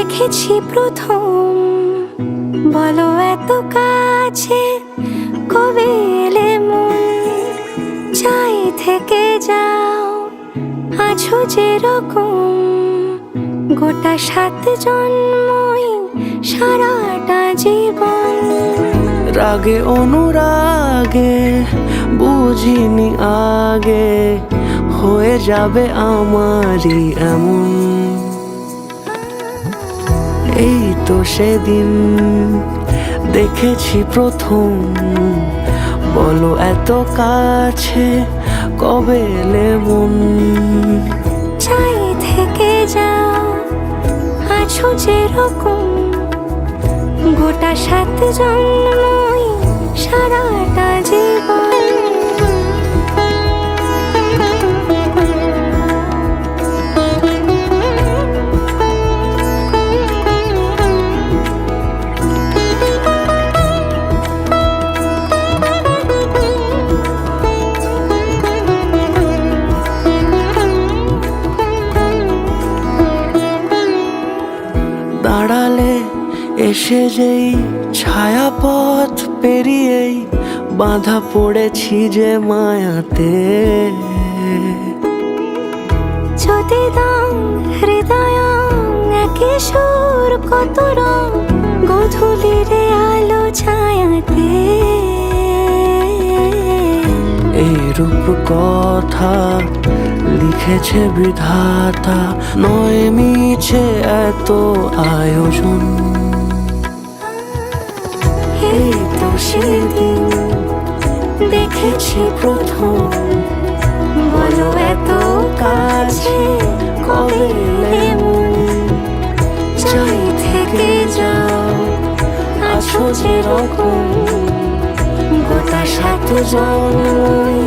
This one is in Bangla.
দেখেছি প্রথম, বলো এত কাছে কবে এলে মন, চাই থেকে যাও আছো যেরকম, গোটা 7 জন্মই সারাটা জীবন। রাগে অনুরাগে বুঝিনি আগে, হয়ে যাবে আমারই এমন। এই তো সেদিন দেখেছি প্রথম, বলো এত কাছে কবে এলে মন, চাই থেকে যাও আছো যেরকম, গোটা 7 জন্মই সারাটা জীবন। দাঁড়ালে এসে যেই ছায়াপথ পেরিয়েই বাঁধা পড়েছি যে মায়াতে। যদি দাও হৃদয় একই সুর কত রং, গধূলির আলো ছায়াতে। এই রূপ কথা লিখেছে বিধাতা, নয় মিছে এত আয়োজন। এই তো সেদিন দেখেছি প্রথম, বলো এত কাছে কবে এলে মন, চাই থেকে যাও আছো যেরকম, গোটা 7 জন্মই